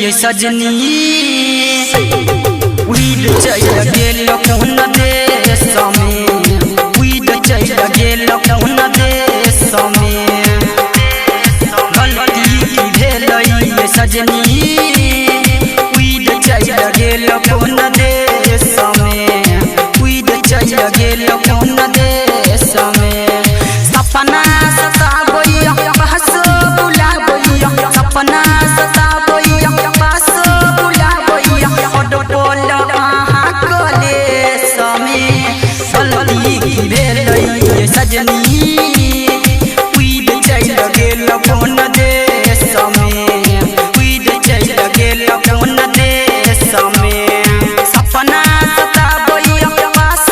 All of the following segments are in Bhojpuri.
ये सजनी उड़ चल गेल कौन देश में उड़ चल गेल कौन देश में गलती भेल ये सजनी उड़ चल गेल कौन देश में उड़ चल गेल कौन देश में सपना सताबैया बहस बुलाबैया सपना सताबैया बहस बुलाबैया ओडो बोल आहा कलेश में गलती भेल ये सजनी उड़ चल गेल कौन देश में उड़ चल गेल कौन देश में सपना सताबैया बहस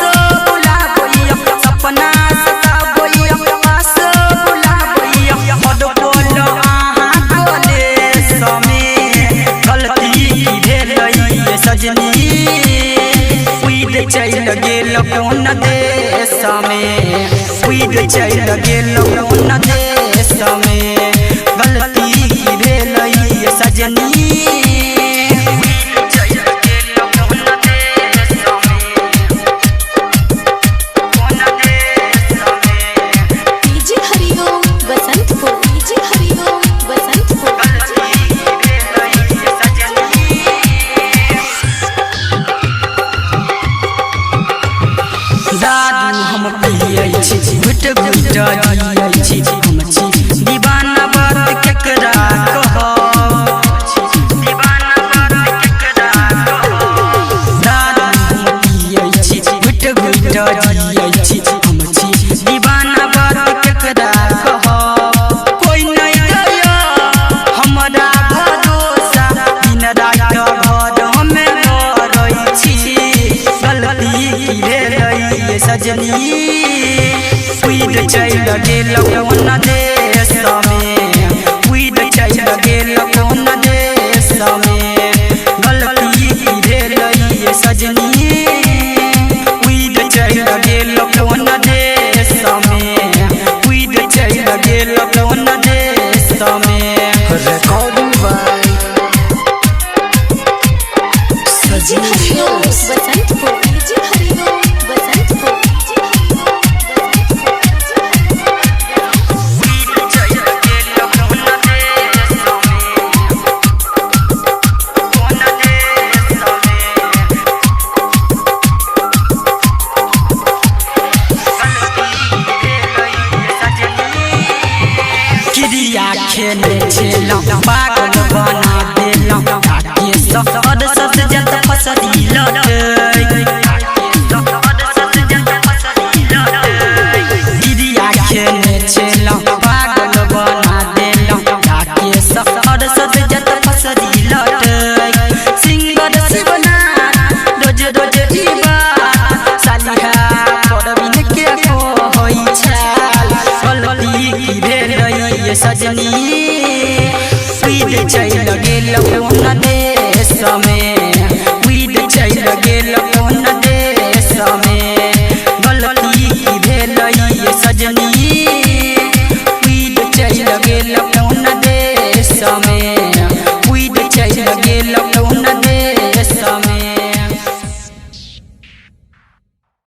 बुलाबैया सपना सताबैया बहस बुलाबैया ओडो बोल आहा कलेश में गलती भेल ये सजनी उड़ चल गेल कौन देश में उड़ चल गेल कौन देश में गलती भेल ये सजनी उड़ चल गेल कौन देश में कौन देश में डीजे हरिओम बसंतपुर डीजे हरिओम बसंतपुर दादू हम पियै छी घुट घुट जियै छी हम छी दीवाना बात केकरा कहब दीवाना बात केकरा कहब दादू हम पियै छी घुट घुट जियै छी हम छी दीवाना बात केकरा कहब कोई नहीं गया हमरा भरोसा दिन रात घर में रहै छी गलती भेल ये सजनी उड़ चल गेल कौन देश में उड़ चल गेल कौन देश में गलती भेल ये सजनी उड़ चल गेल कौन देश में उड़ चल गेल कौन देश में Recording by DJ Hariom Basantpur DJ Hariom Basantpur DJ Hariom क्रिया खेले छेलौं पागल बना देलौं आके सफर सस जत फसरी